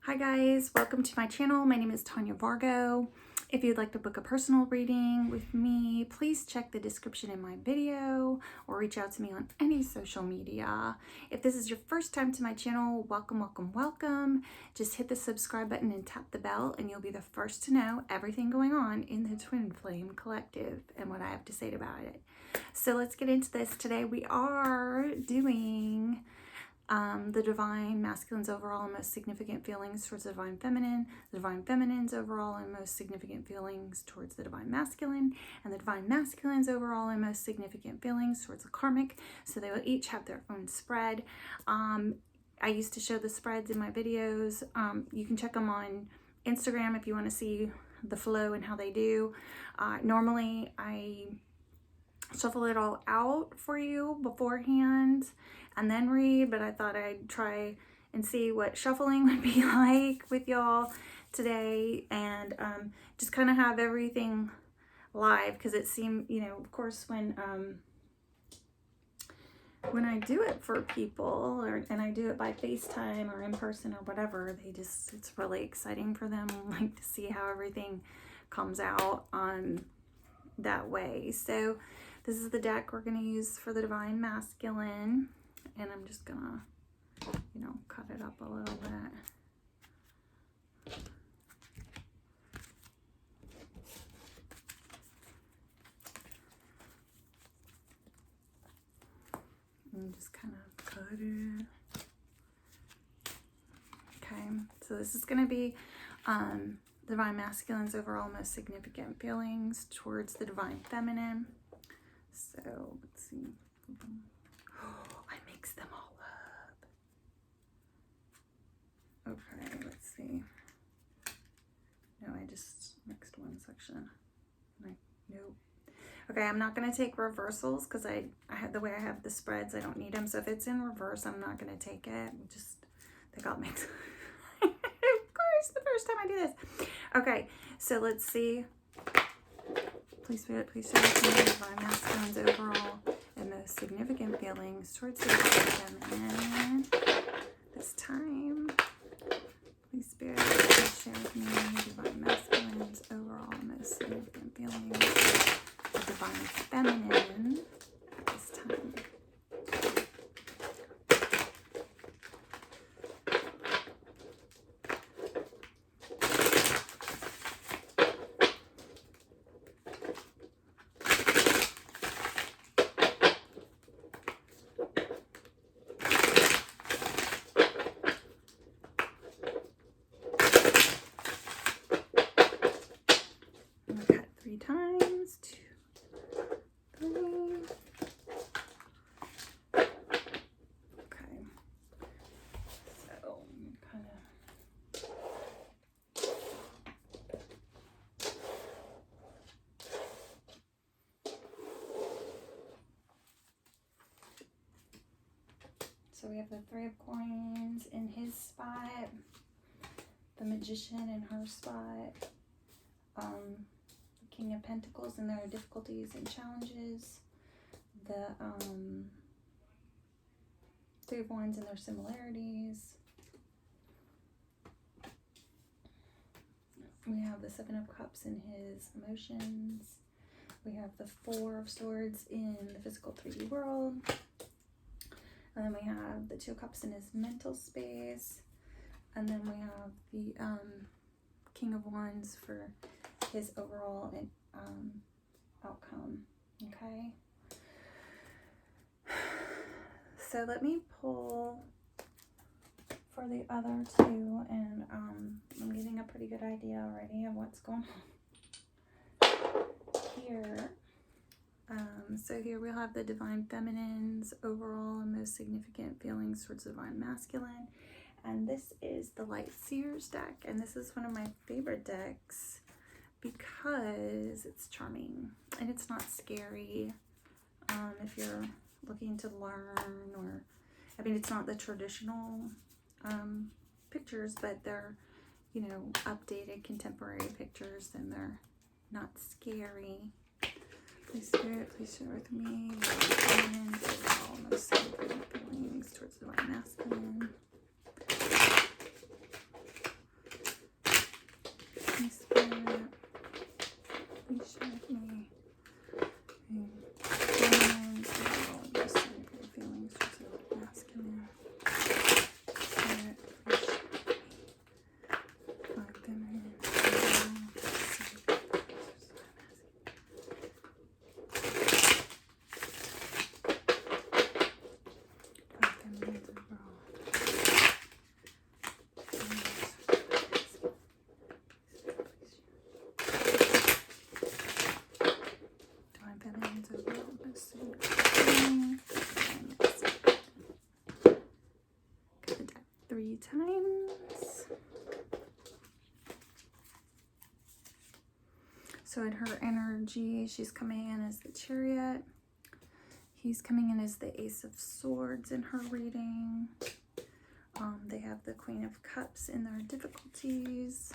Hi guys, welcome to my channel. My name is AleksVargo. If you'd like to book a personal reading with me, please check the description in my video or reach out to me on any social media. If this is your first time to my channel, welcome, welcome, welcome. Just hit the subscribe button and tap the bell and you'll be the first to know everything going on in the Twin Flame Collective and what I have to say about it. So let's get into this. Today we are doing the divine masculine's overall and most significant feelings towards the divine feminine, the divine feminine's overall and most significant feelings towards the divine masculine, and the divine masculine's overall and most significant feelings towards the karmic. So they will each have their own spread. I used to show the spreads in my videos. You can check them on Instagram if you want to see the flow and how they do. Normally I shuffle it all out for you beforehand and then read, but I thought I'd try and see what shuffling would be like with y'all today and just kind of have everything live, because it seemed, you know, of course when I do it for people and I do it by FaceTime or in person or whatever, it's really exciting for them, like, to see how everything comes out on that way. So this is the deck we're going to use for the divine masculine, and I'm just gonna, you know, cut it up a little bit. And just kind of cut it. Okay, so this is going to be divine masculine's overall most significant feelings towards the divine feminine. So let's see. Oh, I mixed them all up. Okay, let's see. No, I just mixed one section. Nope. Okay, I'm not going to take reversals because I have the way I have the spreads, I don't need them. So if it's in reverse, I'm not going to take it. They got mixed. Of course, the first time I do this. Okay, so let's see. Please Spirit, please share with me the divine masculine's overall and most significant feelings towards the divine feminine this time. Please Spirit, please share with me the divine masculine's overall and most significant feelings towards the divine feminine this time. Times 2, 3. Okay, so kind of so we have the Three of Coins in his spot, the Magician in her spot, King of Pentacles and their difficulties and challenges, the Three of Wands and their similarities. We have the Seven of Cups in his emotions. We have the Four of Swords in the physical 3D world. And then we have the Two of Cups in his mental space. And then we have the King of Wands for his overall outcome. Okay, so let me pull for the other two, and I'm getting a pretty good idea already of what's going on here. So here we'll have the divine feminine's overall and most significant feelings towards the divine masculine, and this is the Light Seers deck, and this is one of my favorite decks because it's charming and it's not scary. If you're looking to learn, or I mean, it's not the traditional pictures, but they're, you know, updated contemporary pictures, and they're not scary. Please Spirit, please share with me all most significant feelings towards the divine masculine. 3 times. So in her energy, she's coming in as the Chariot. He's coming in as the Ace of Swords in her reading. They have the Queen of Cups in their difficulties.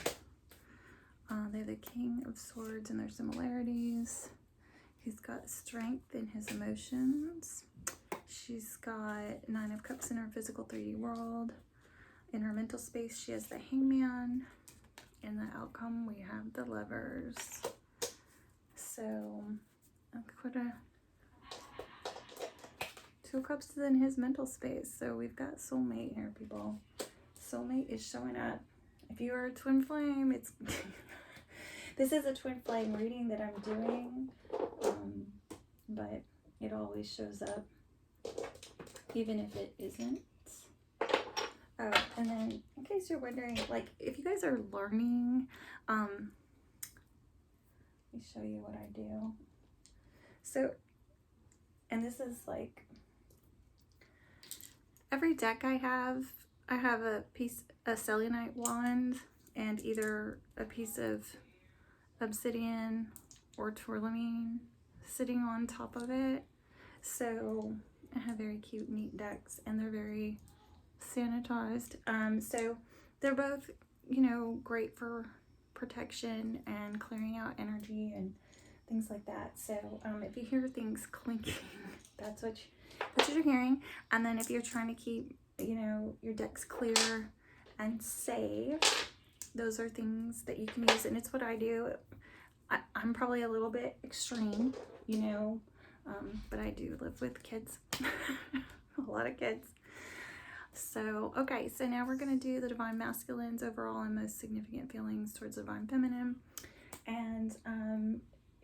They have the King of Swords in their similarities. He's got strength in his emotions. She's got 9 of Cups in her physical 3D world. In her mental space, she has the Hangman. In the outcome, we have the Lovers. So, quite a 2 of Cups is in his mental space. So we've got Soulmate here, people. Soulmate is showing up. If you are a twin flame, it's this is a twin flame reading that I'm doing, but it always shows up, even if it isn't. Oh, and then in case you're wondering, like, if you guys are learning, let me show you what I do. So, and this is like, every deck I have a selenite wand and either a piece of obsidian or tourmaline sitting on top of it. So I have very cute, neat decks, and they're very sanitized. So they're both, you know, great for protection and clearing out energy and things like that. So if you hear things clinking, that's what you're hearing. And then if you're trying to keep, you know, your decks clear and safe, those are things that you can use, and it's what I do. I'm probably a little bit extreme, you know, but I do live with kids, a lot of kids. So, okay, so now we're going to do the Divine Masculines, overall and most significant feelings towards the Divine Feminine. And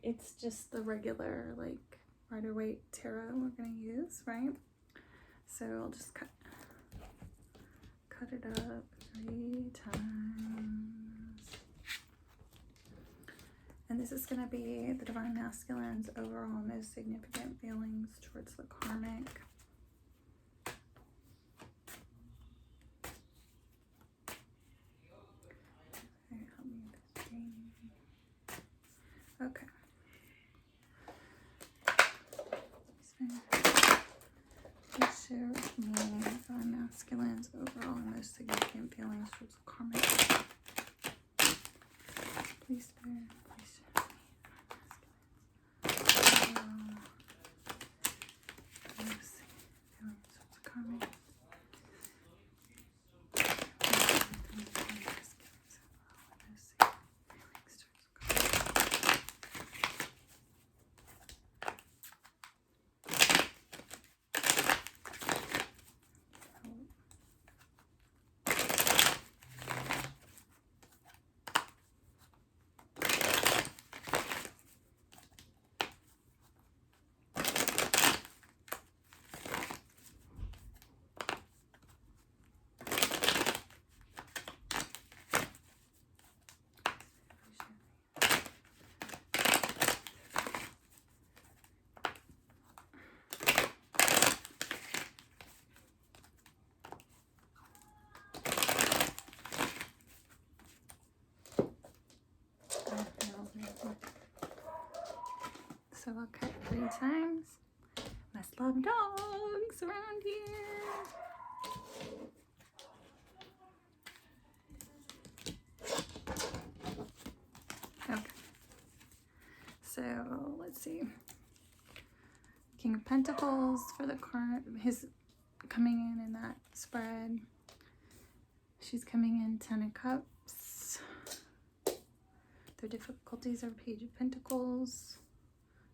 it's just the regular, like, Rider-Waite tarot we're going to use, right? So I'll just cut it up 3 times. And this is going to be the Divine Masculines, overall and most significant feelings towards the Karmic. Okay. Please share with me Divine Masculines, overall and most significant feelings towards the Karmic. Please share. So I'll cut 3 times. Must love dogs around here. Okay. So let's see. King of Pentacles for the his coming in that spread. She's coming in 10 of Cups. Their difficulties are Page of Pentacles.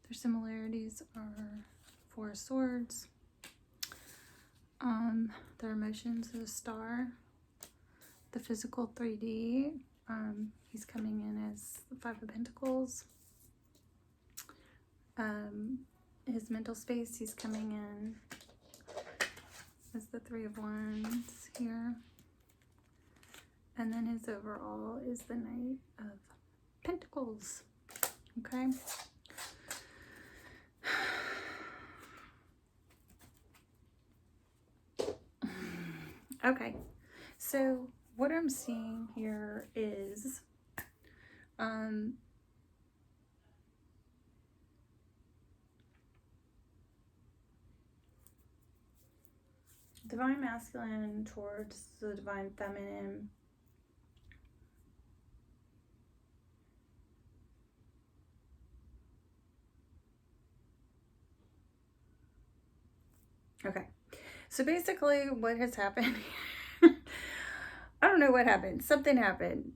Their similarities are 4 of Swords. Their emotions is a Star. The physical 3D, he's coming in as the 5 of Pentacles. His mental space, he's coming in as the 3 of Wands here. And then his overall is the Knight of Pentacles. Okay. Okay. So what I'm seeing here is divine masculine towards the divine feminine. Okay, so basically what has happened, I don't know what happened. Something happened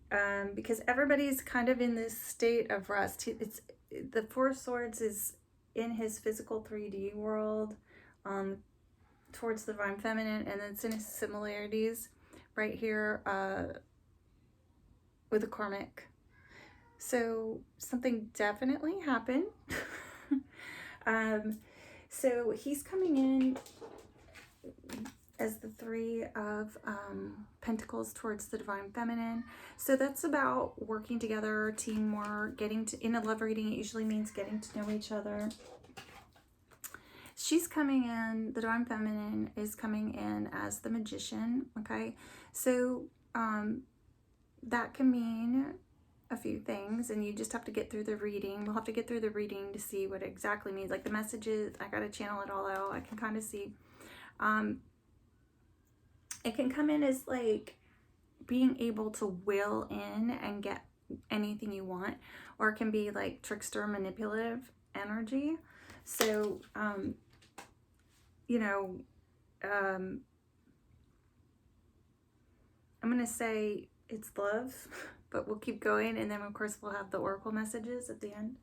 because everybody's kind of in this state of rest. It's the Four of Swords is in his physical 3D world towards the divine feminine, and it's in his similarities right here with the Karmic. So something definitely happened. So he's coming in as the Three of Pentacles towards the divine feminine. So that's about working together, teamwork, getting to, in a love reading, it usually means getting to know each other. She's coming in, the divine feminine is coming in as the magician, okay? So that can mean a few things, and you just have to get through the reading. We'll have to get through the reading to see what it exactly means. Like the messages, I got to channel it all out. I can kind of see. It can come in as like being able to will in and get anything you want, or it can be like trickster, manipulative energy. So, you know, I'm going to say it's love, but we'll keep going. And then of course we'll have the oracle messages at the end.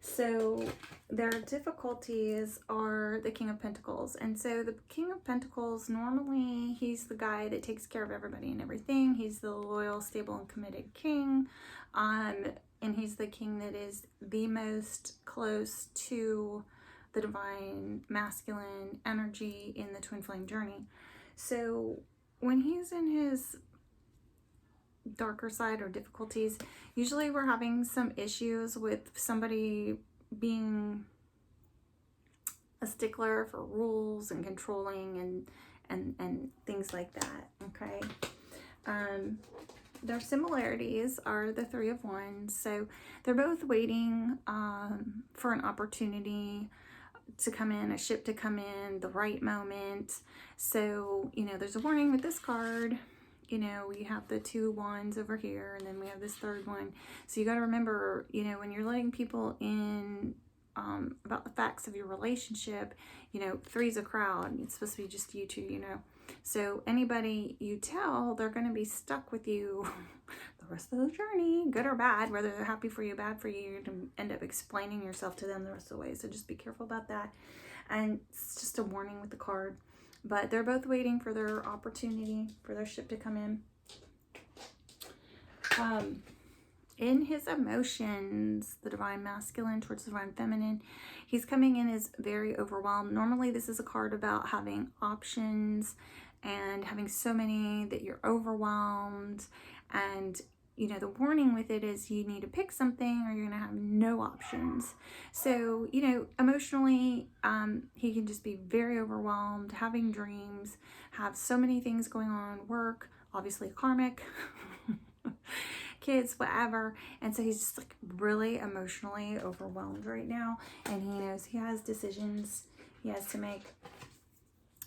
So their difficulties are the King of Pentacles. And so the King of Pentacles, normally he's the guy that takes care of everybody and everything. He's the loyal, stable, and committed king. And he's the king that is the most close to the divine masculine energy in the twin flame journey. So when he's in his darker side or difficulties, usually we're having some issues with somebody being a stickler for rules and controlling and things like that, okay? Their similarities are the Three of Wands. So they're both waiting for an opportunity to come in, a ship to come in, the right moment. So, you know, there's a warning with this card. You know, we have the Two Wands over here, and then we have this third one. So you got to remember, you know, when you're letting people in about the facts of your relationship, you know, three's a crowd. It's supposed to be just you two, you know. So anybody you tell, they're going to be stuck with you the rest of the journey, good or bad, whether they're happy for you, bad for you. You're going to end up explaining yourself to them the rest of the way. So just be careful about that. And it's just a warning with the card. But they're both waiting for their opportunity, for their ship to come in. In his emotions, the divine masculine towards the divine feminine, he's coming in as very overwhelmed. Normally, this is a card about having options and having so many that you're overwhelmed. And, you know, the warning with it is you need to pick something or you're going to have no options. So, you know, emotionally, he can just be very overwhelmed, having dreams, have so many things going on, work, obviously karmic, kids, whatever. And so he's just like really emotionally overwhelmed right now. And he knows he has decisions he has to make.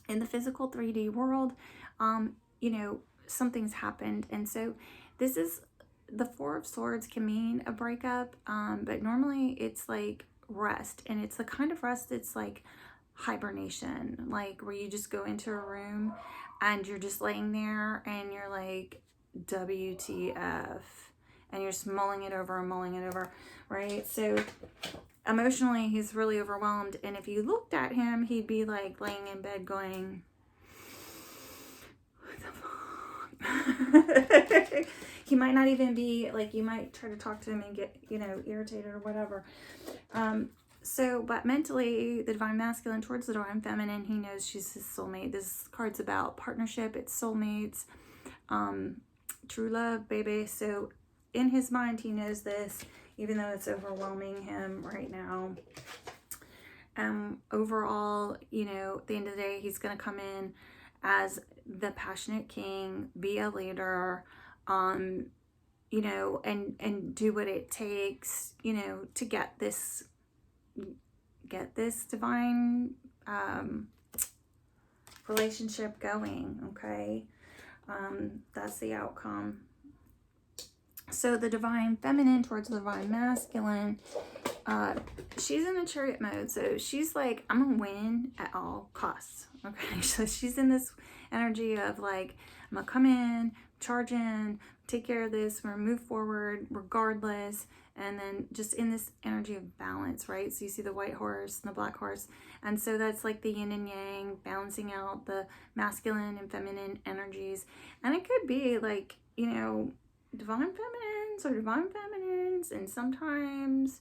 In the physical 3D world, you know, something's happened. And so this is, the Four of Swords can mean a breakup, but normally it's like rest. And it's the kind of rest that's like hibernation, like where you just go into a room and you're just laying there and you're like, WTF, and you're just mulling it over and mulling it over, right? So emotionally he's really overwhelmed, and if you looked at him, he'd be like laying in bed going, what the fuck? He might not even be like, you might try to talk to him and get, you know, irritated or whatever. So, but mentally, the divine masculine towards the divine feminine, he knows she's his soulmate. This card's about partnership, it's soulmates, true love, baby. So in his mind, he knows this, even though it's overwhelming him right now. Overall, you know, at the end of the day, he's going to come in as the passionate king, be a leader, you know, and do what it takes, you know, to get this divine relationship going. Okay, that's the outcome. So the divine feminine towards the divine masculine, she's in a chariot mode. So she's like, I'm gonna win at all costs. Okay, so she's in this energy of like, I'm gonna come in, charge in, take care of this, we're gonna move forward regardless. And then just in this energy of balance, right? So you see the white horse and the black horse. And so that's like the yin and yang, balancing out the masculine and feminine energies. And it could be like, you know, divine feminines or divine feminines. And sometimes,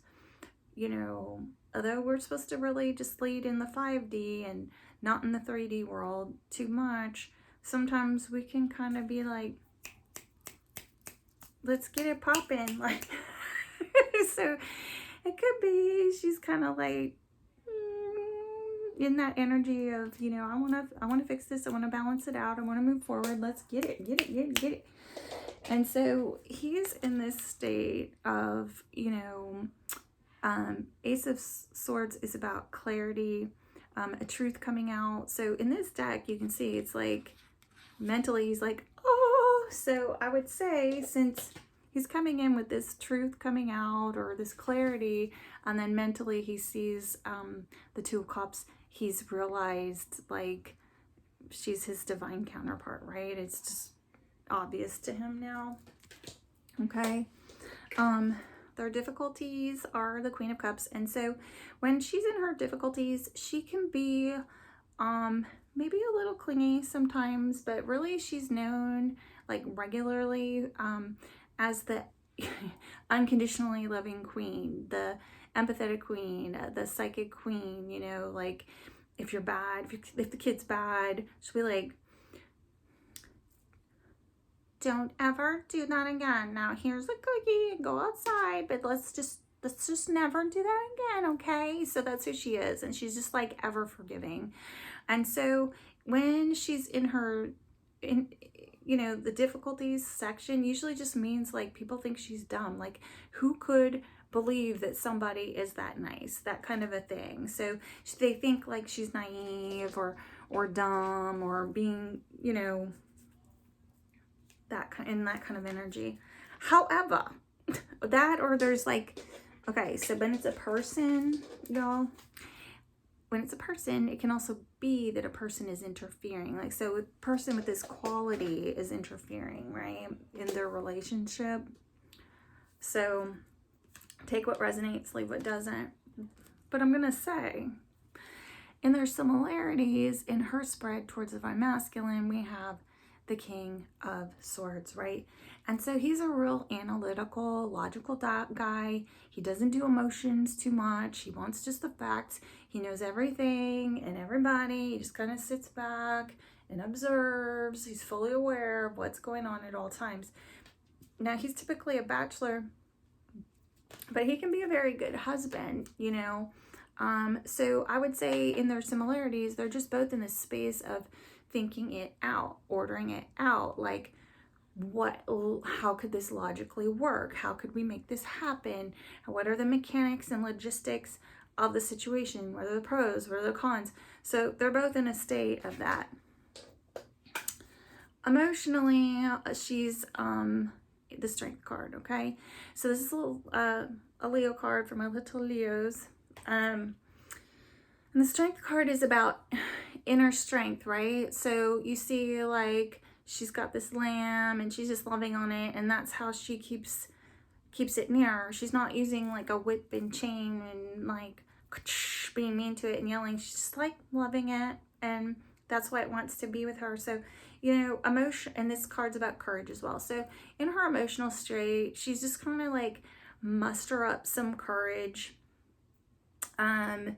you know, although we're supposed to really just lead in the 5D and not in the 3D world too much, sometimes we can kind of be like, let's get it popping. Like, so it could be she's kind of like in that energy of, you know, I want to fix this. I want to balance it out. I want to move forward. Let's get it. And so he's in this state of, you know, Ace of Swords is about clarity, a truth coming out. So in this deck, you can see it's like mentally he's like, oh, so I would say since he's coming in with this truth coming out or this clarity, and then mentally he sees the Two of Cups, he's realized like she's his divine counterpart, right? It's just obvious to him now. Okay. Their difficulties are the Queen of Cups. And so when she's in her difficulties, she can be maybe a little clingy sometimes, but really she's known like regularly as the unconditionally loving queen, the empathetic queen, the psychic queen, you know, like if you're bad, if the kid's bad, she'll be like, don't ever do that again. Now here's a cookie and go outside, but let's just never do that again, okay? So that's who she is, and she's just like ever forgiving. And so when she's in her, you know, the difficulties section usually just means like people think she's dumb. Like who could believe that somebody is that nice, that kind of a thing. So they think like she's naive or dumb or being, you know, that kind of energy. However, that or there's like, okay, so when it's a person, y'all, when it's a person, it can also be that a person is interfering. Like, so a person with this quality is interfering, right, in their relationship. So take what resonates, leave what doesn't. But I'm going to say, in their similarities, in her spread towards the divine masculine, we have the King of Swords, right? And so he's a real analytical, logical guy. He doesn't do emotions too much. He wants just the facts. He knows everything and everybody. He just kind of sits back and observes. He's fully aware of what's going on at all times. Now, he's typically a bachelor, but he can be a very good husband, you know. So I would say in their similarities, they're just both in this space of thinking it out, ordering it out, like how could this logically work? How could we make this happen? What are the mechanics and logistics of the situation? What are the pros? What are the cons? So they're both in a state of that. Emotionally, she's the Strength card, okay? So this is a Leo card for my little Leos. And the Strength card is about inner strength, right? So you see like she's got this lamb and she's just loving on it, and that's how she keeps it near her. She's not using like a whip and chain and like being mean to it and yelling. She's just like loving it, and that's why it wants to be with her. So, you know, emotion, and this card's about courage as well. So in her emotional state, she's just kind of like muster up some courage and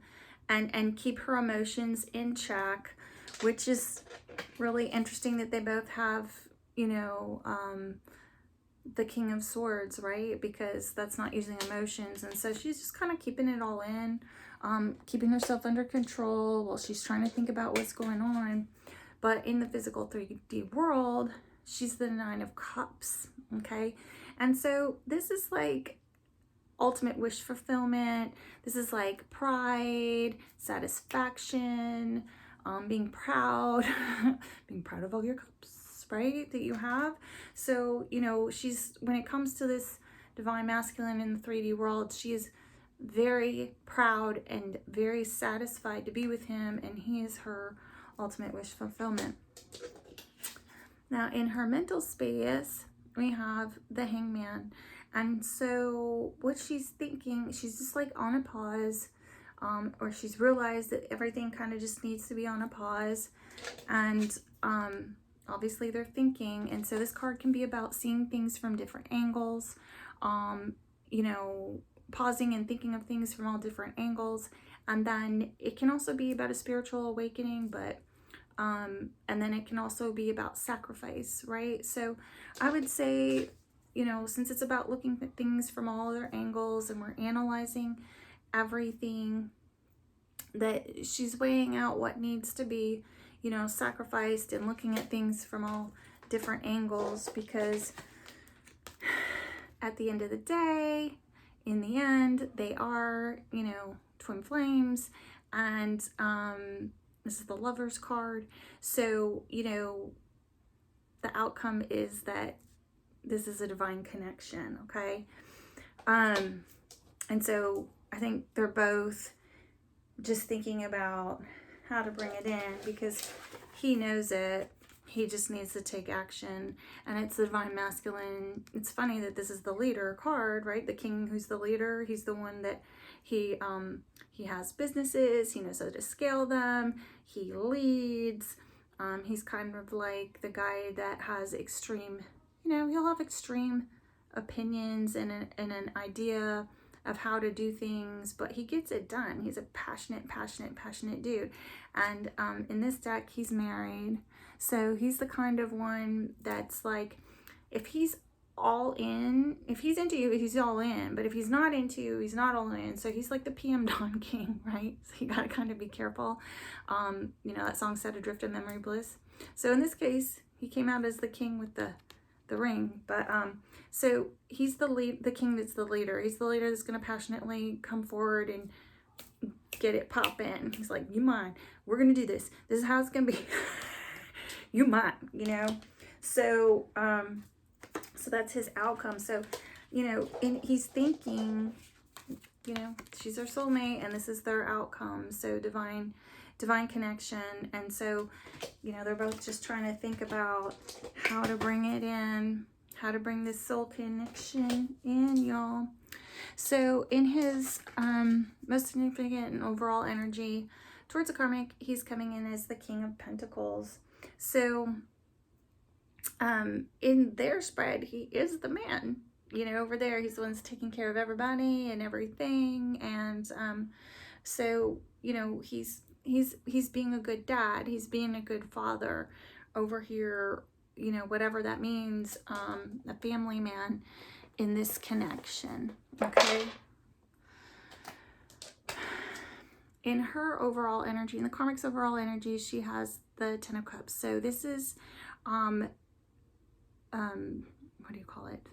keep her emotions in check, which is really interesting that they both have, you know, the King of Swords, right? Because that's not using emotions. And so she's just kind of keeping it all in, keeping herself under control while she's trying to think about what's going on. but in the physical 3D world, she's the Nine of Cups, okay? And so this is like ultimate wish fulfillment. This is like pride, satisfaction, being proud, being proud of all your cups, right, that you have. So, you know, she's, when it comes to this divine masculine in the 3D world, she is very proud and very satisfied to be with him, and he is her ultimate wish fulfillment. Now, in her mental space, we have the Hangman. And so what she's thinking, she's just like on a pause, or she's realized that everything kind of just needs to be on a pause. And obviously they're thinking. And so this card can be about seeing things from different angles, you know, pausing and thinking of things from all different angles. And then it can also be about a spiritual awakening, but and then it can also be about sacrifice, right? So I would say, you know, since it's about looking at things from all other angles and we're analyzing everything, that she's weighing out what needs to be, you know, sacrificed, and looking at things from all different angles, because at the end of the day, in the end, they are, you know, twin flames. And this is the Lover's card. So, you know, the outcome is that this is a divine connection, okay? And so I think they're both just thinking about how to bring it in, because he knows it. He just needs to take action. And it's the divine masculine. It's funny that this is the leader card, right? The king who's the leader. He's the one that he has businesses. He knows how to scale them. He leads. He's kind of like the guy that has extreme, you know, he'll have extreme opinions and an idea of how to do things, but he gets it done. He's a passionate dude. And in this deck, he's married. So he's the kind of one that's like, if he's all in, if he's into you, he's all in. But if he's not into you, he's not all in. So he's like the PM Dawn King, right? So you gotta kind of be careful. You know, that song Set Adrift in Memory Bliss. So in this case, he came out as the king with the ring. But so he's the king that's the leader. He's the leader that's gonna passionately come forward and get it poppin'. He's like, you mind? We're gonna do this. This is how it's gonna be. You might, you know. So so that's his outcome. So, you know, and he's thinking, you know, she's their soulmate and this is their outcome. So divine connection. And so, you know, they're both just trying to think about how to bring it in, how to bring this soul connection in, y'all. So in his most significant and overall energy towards the karmic, he's coming in as the King of Pentacles. So in their spread, he is the man, you know, over there. He's the one that's taking care of everybody and everything. And so, you know, he's being a good dad. He's being a good father over here, you know, whatever that means, a family man in this connection, okay? In her overall energy, in the karmic's overall energy, she has the Ten of Cups. So this is, what do you call it?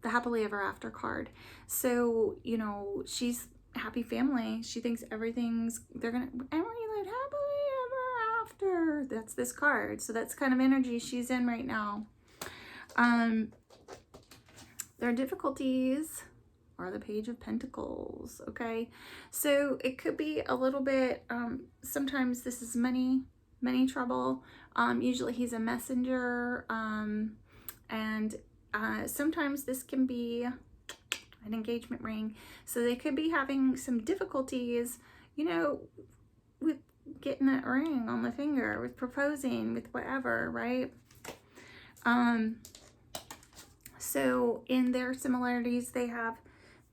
The happily ever after card. So, you know, she's happy family. She thinks everything's, they're gonna, everybody live happily ever after. That's this card. So that's kind of energy she's in right now. Their difficulties are the Page of Pentacles, okay? So it could be a little bit, sometimes this is money trouble. Usually he's a messenger, and sometimes this can be an engagement ring. So they could be having some difficulties, you know, with getting that ring on the finger, with proposing, with whatever, right? So in their similarities, they have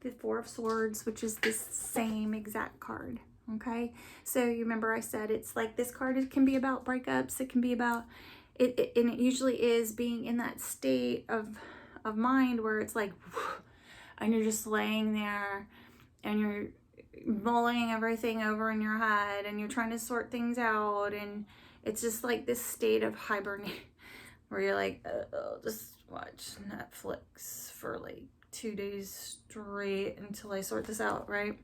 the Four of Swords, which is this same exact card, okay? So you remember I said it's like this card, it can be about breakups, it can be about, and it usually is being in that state of mind where it's like, and you're just laying there and you're mulling everything over in your head and you're trying to sort things out, and it's just like this state of hibernation where you're like, oh, just watch Netflix for like 2 days straight until I sort this out, right?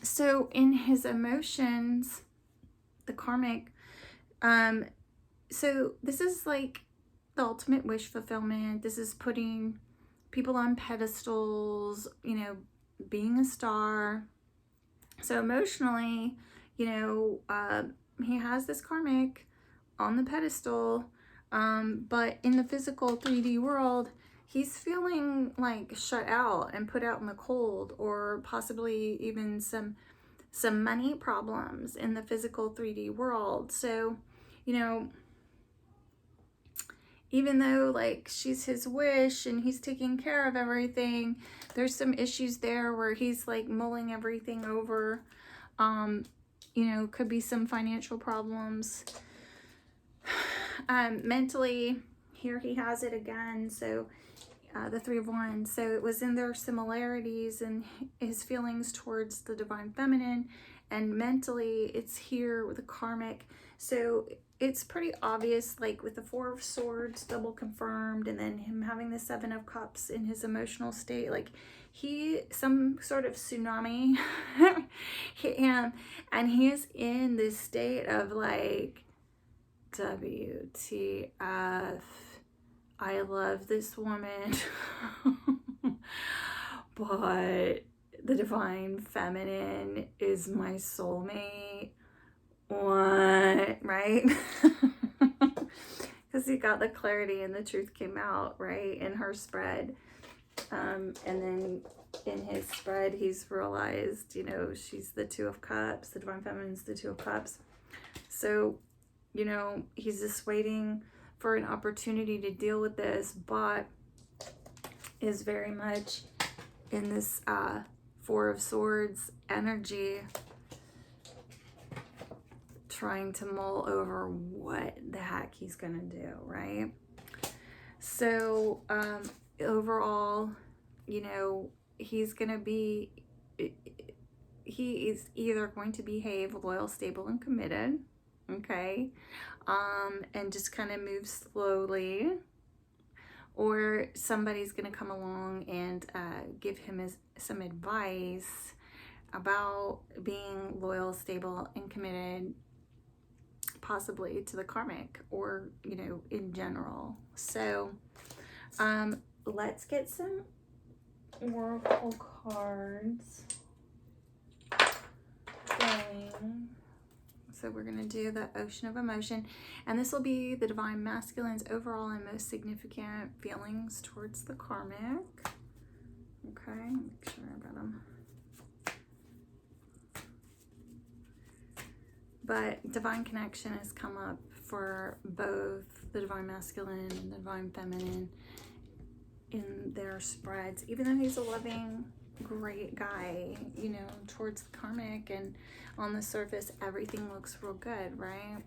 So in his emotions, the karmic, so this is like the ultimate wish fulfillment. This is putting people on pedestals, you know, being a star. So emotionally, you know, he has this karmic on the pedestal, but in the physical 3D world, he's feeling like shut out and put out in the cold, or possibly even some money problems in the physical 3D world. So, you know, even though like she's his wish and he's taking care of everything, there's some issues there where he's like mulling everything over. You know, could be some financial problems. Mentally, here he has it again. So the Three of Wands. So it was in their similarities and his feelings towards the divine feminine, and mentally it's here with the karmic. So it's pretty obvious, like with the Four of Swords double confirmed, and then him having the Seven of Cups in his emotional state, like some sort of tsunami hit him, and he is in this state of like, WTF, I love this woman, but the divine feminine is my soulmate. What? Right? Because he got the clarity and the truth came out, right, in her spread. And then in his spread, he's realized, you know, she's the Two of Cups, the divine feminine's the Two of Cups. So, you know, he's just waiting for an opportunity to deal with this, but is very much in this Four of Swords energy, trying to mull over what the heck he's gonna do, right? So overall, you know, he is either going to behave loyal, stable, and committed, okay, and just kind of move slowly, or somebody's going to come along and give him some advice about being loyal, stable, and committed, possibly to the karmic, or, you know, in general. So let's get some oracle cards going. So we're going to do the Ocean of Emotion, and this will be the divine masculine's overall and most significant feelings towards the karmic. Okay, make sure I got them. But divine connection has come up for both the divine masculine and the divine feminine in their spreads, even though he's a loving, great guy, you know, towards the karmic, and on the surface everything looks real good, right?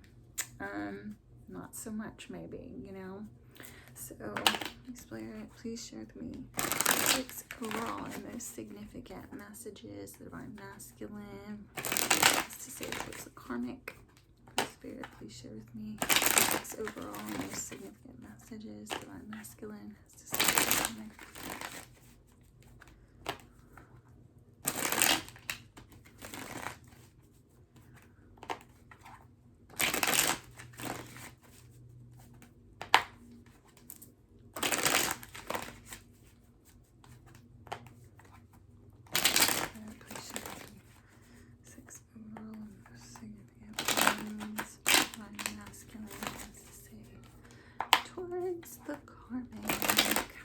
Not so much, maybe, you know. So Spirit, please share with me 6 overall and most significant messages. The divine masculine has to say towards the karmic. Spirit, please share with me 6 overall and most significant messages. The divine masculine has to say towards the karmic. The karmic.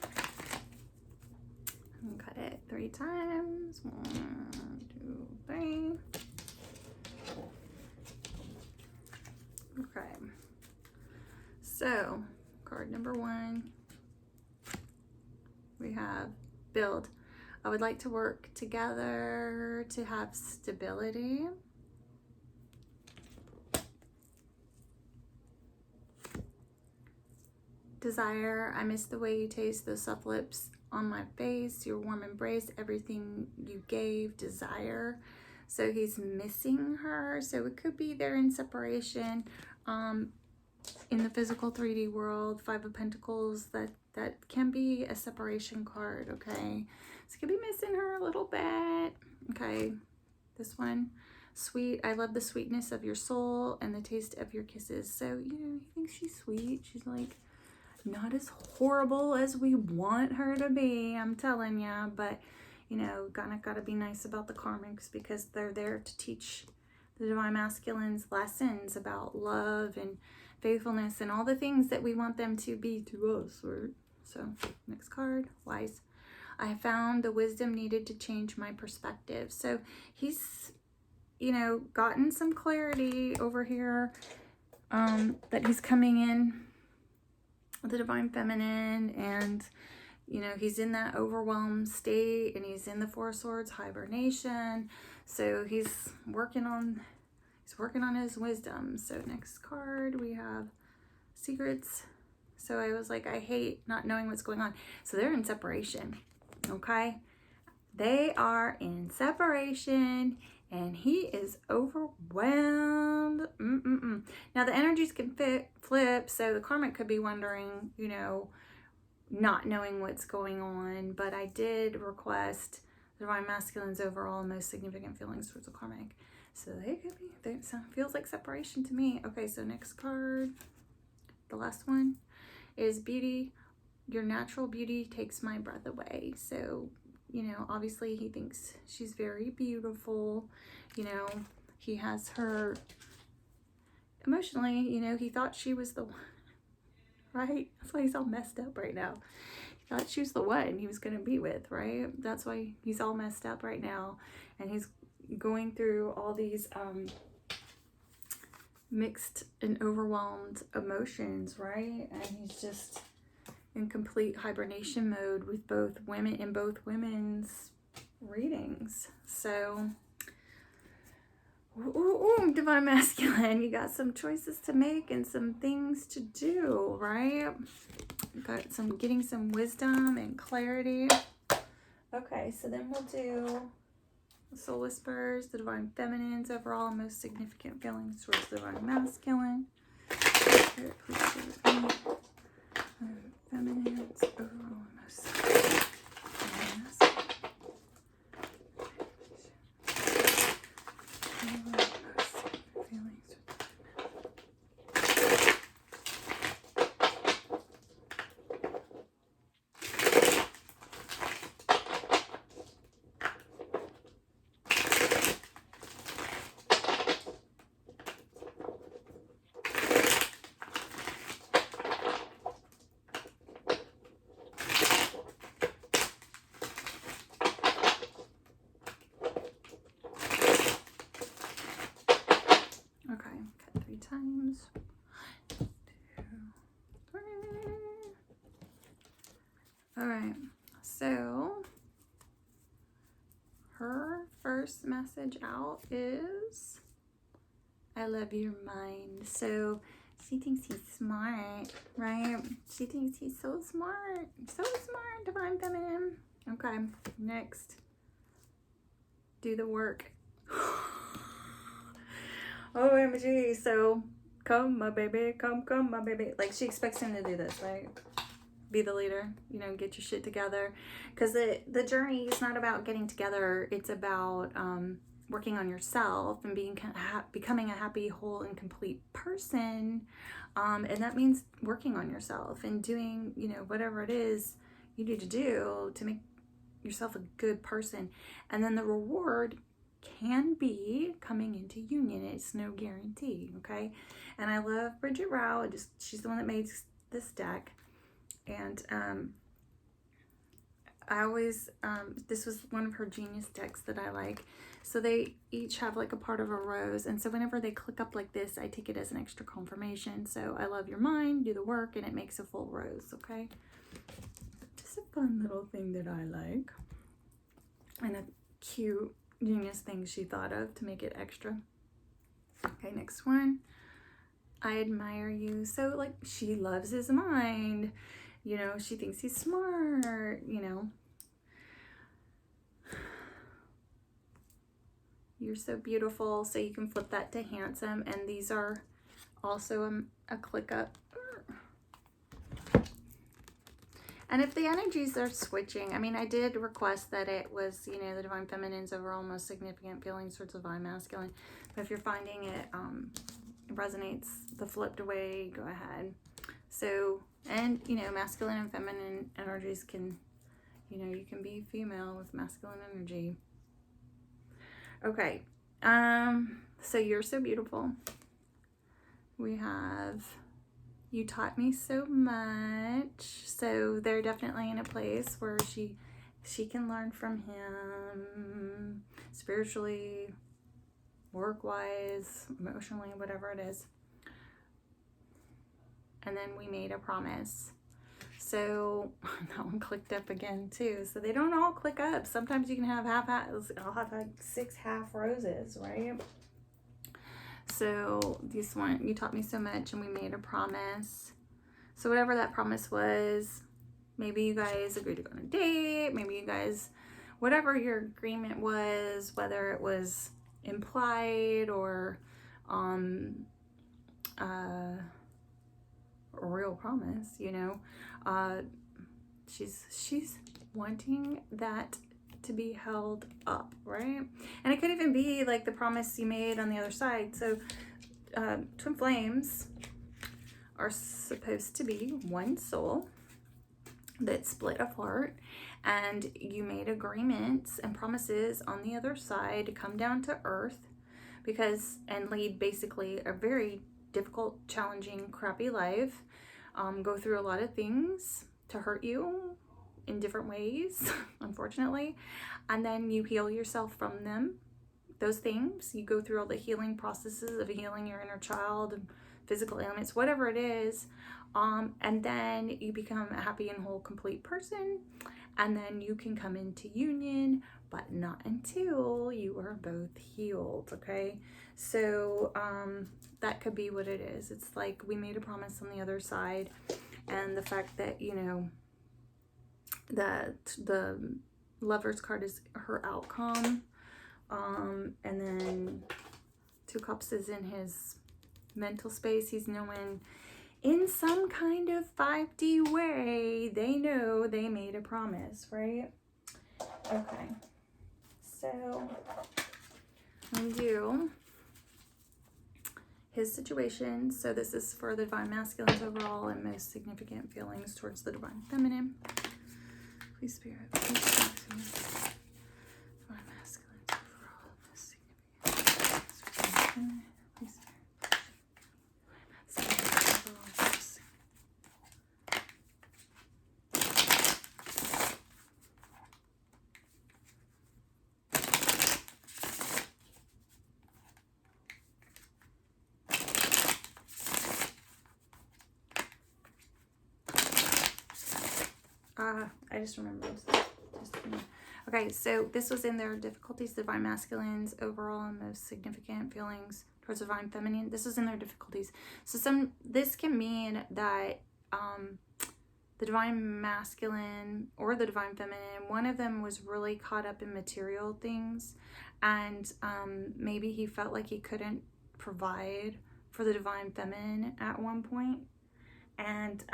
And cut it 3 times. 1, 2, 3. Okay. So, card number 1, we have build. I would like to work together to have stability. Desire, I miss the way you taste those soft lips on my face, your warm embrace, everything you gave. Desire, So he's missing her. So it could be they're in separation. In the physical 3D world, Five of Pentacles, that can be a separation card, okay? So could be missing her a little bit, okay? This one, sweet. I love the sweetness of your soul and the taste of your kisses. So, you know, he thinks she's sweet. She's like not as horrible as we want her to be, I'm telling ya. But, you know, gotta be nice about the Karmics because they're there to teach the Divine Masculines lessons about love and faithfulness and all the things that we want them to be to us. So, next card, Wise. I have found the wisdom needed to change my perspective. So he's, you know, gotten some clarity over here that he's coming in the Divine Feminine, and, you know, he's in that overwhelmed state, and he's in the Four of Swords, Hibernation. So he's working on his wisdom. So next card, we have Secrets. So I was like, I hate not knowing what's going on. So they're in separation, okay? They are in separation, and he is overwhelmed. Now, the energies can flip, so the Karmic could be wondering, you know, not knowing what's going on. But I did request the Divine Masculine's overall most significant feelings towards the Karmic. So they could be, feels like separation to me. Okay, so next card, the last one, is Beauty. Your natural beauty takes my breath away. So, you know, obviously he thinks she's very beautiful. You know, he has her emotionally, you know, he thought she was the one, right? That's why he's all messed up right now. He thought she was the one he was going to be with, right? That's why he's all messed up right now. And he's going through all these mixed and overwhelmed emotions, right? And he's just in complete hibernation mode with both women in both women's readings. So, Divine Masculine, you got some choices to make and some things to do, right? You got some getting some wisdom and clarity. Okay, so then we'll do Soul Whispers, the Divine Feminines, overall most significant feelings towards the Divine Masculine. Spirit, please stay with me. Feminines, overall most significant feelings. Times. 1, 2, 3. All right, so her first message out is, I love your mind. So she thinks he's smart, right? She thinks he's so smart, Divine Feminine. Okay, next, do the work. OMG, so come my baby, come my baby. Like, she expects him to do this, right? Be the leader, you know, get your shit together. Because the journey is not about getting together. It's about working on yourself and becoming a happy, whole, and complete person. And that means working on yourself and doing, you know, whatever it is you need to do to make yourself a good person. And then the reward can be coming into union. It's no guarantee, okay? And I love Bridget Rao. She's the one that made this deck. And I always, this was one of her genius decks that I like. So they each have like a part of a rose. And so whenever they click up like this, I take it as an extra confirmation. So I love your mind, do the work, and it makes a full rose, okay? Just a fun little thing that I like. And a cute genius thing she thought of to make it extra. Okay, next one. I admire you. So, like, she loves his mind. You know, she thinks he's smart, you know. You're so beautiful. So you can flip that to handsome. And these are also a click up. And if the energies are switching, I mean, I did request that it was, you know, the Divine Feminine's overall most significant feelings towards the Divine Masculine. But if you're finding it resonates the flipped way, go ahead. So, and, you know, masculine and feminine energies can, you know, you can be female with masculine energy. Okay. So you're so beautiful. We have... You taught me so much. So they're definitely in a place where she can learn from him spiritually, work-wise, emotionally, whatever it is. And then we made a promise. So that one clicked up again too. So they don't all click up. Sometimes you can have I'll have like 6 half roses, right? So this one, you taught me so much and we made a promise. So whatever that promise was, maybe you guys agreed to go on a date, maybe you guys, whatever your agreement was, whether it was implied or a real promise, you know, she's wanting that to be held up, right? And it could even be like the promise you made on the other side. So twin flames are supposed to be one soul that split apart, and you made agreements and promises on the other side to come down to earth and lead basically a very difficult, challenging, crappy life, go through a lot of things to hurt you in different ways, unfortunately, and then you heal yourself from those things. You go through all the healing processes of healing your inner child and physical ailments, whatever it is, and then you become a happy and whole, complete person, and then you can come into union, but not until you are both healed, okay? So that could be what it is. It's like we made a promise on the other side, and the fact that, you know, that the Lover's card is her outcome, and then 2 Cups is in his mental space. He's knowing in some kind of 5D way, they know they made a promise, right? Okay, so we do his situation. So this is for the Divine Masculines overall and most significant feelings towards the Divine Feminine. Please, Spirit, please talk to me. Divine Masculines overall, most significant feelings. Please, Spirit. I just remembered. Okay, so this was in their difficulties, Divine Masculines overall and most significant feelings towards Divine Feminine. This was in their difficulties. So this can mean that the Divine Masculine or the Divine Feminine, one of them was really caught up in material things, and maybe he felt like he couldn't provide for the Divine Feminine at one point, and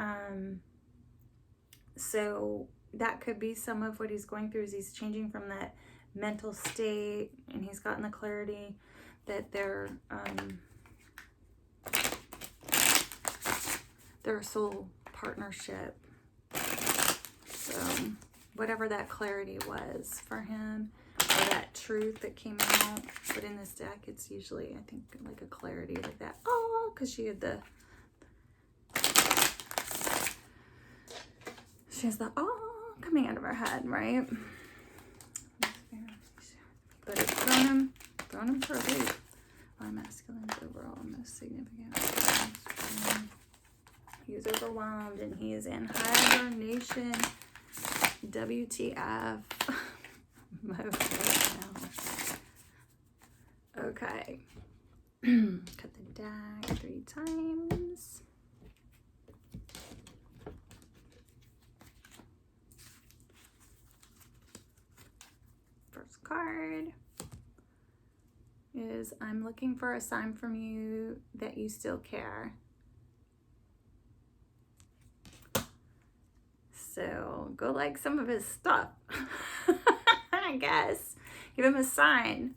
so that could be some of what he's going through, is he's changing from that mental state, and he's gotten the clarity that they're a soul partnership. So whatever that clarity was for him, or that truth that came out, but in this deck it's usually, I think, like a clarity like that. Oh, because she has the coming out of her head, right? But it's thrown him for a loop. My masculine overall most significant. He is overwhelmed and he is in hibernation. WTF mode right now. Okay. Cut the deck 3 times. First card. is, I'm looking for a sign from you that you still care. So go like some of his stuff. I guess. Give him a sign.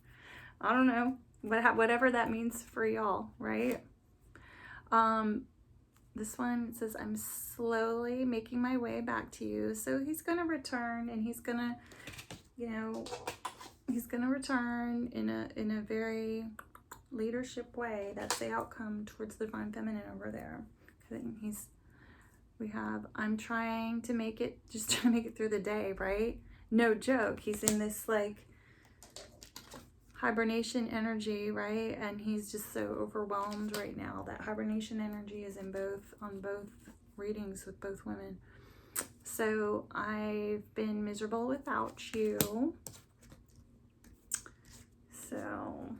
I don't know. Whatever that means for y'all, right? This one says, I'm slowly making my way back to you. So he's going to return, and he's going to, you know, he's going to return in a very leadership way. That's the outcome towards the divine feminine over there. I'm trying to make it, just trying to make it through the day, right? No joke. He's in this like hibernation energy, right? And he's just so overwhelmed right now. That hibernation energy is on both readings with both women. So I've been miserable without you. So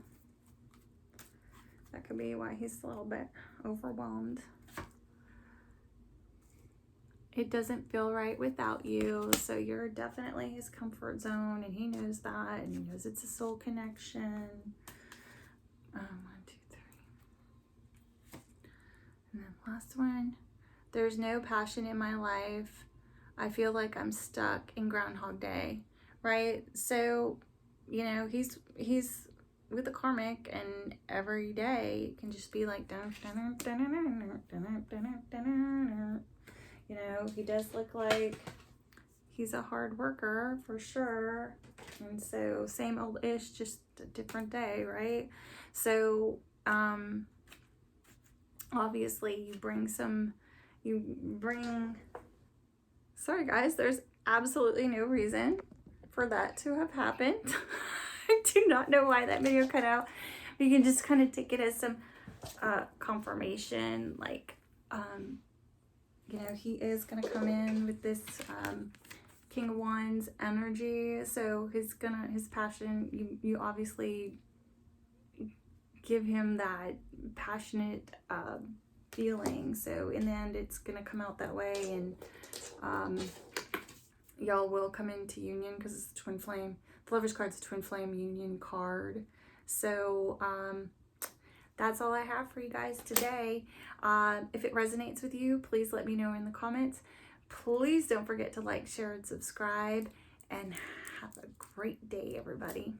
that could be why he's a little bit overwhelmed. It doesn't feel right without you. So you're definitely his comfort zone, and he knows that, and he knows it's a soul connection. 1, 2, 3. And then last one. There's no passion in my life. I feel like I'm stuck in Groundhog Day, right? So, you know, he's with the Karmic, and every day can just be like, you know, he does look like he's a hard worker for sure. And so same old-ish, just a different day, right? So obviously sorry guys, there's absolutely no reason for that to have happened. I do not know why that video cut out. You can just kind of take it as some confirmation, like you know, he is going to come in with this King of Wands energy. So his passion, you obviously give him that passionate feeling. So in the end, it's going to come out that way. And y'all will come into union because it's a twin flame. The Lover's card is a twin flame union card. So that's all I have for you guys today. If it resonates with you, please let me know in the comments. Please don't forget to like, share, and subscribe. And have a great day, everybody.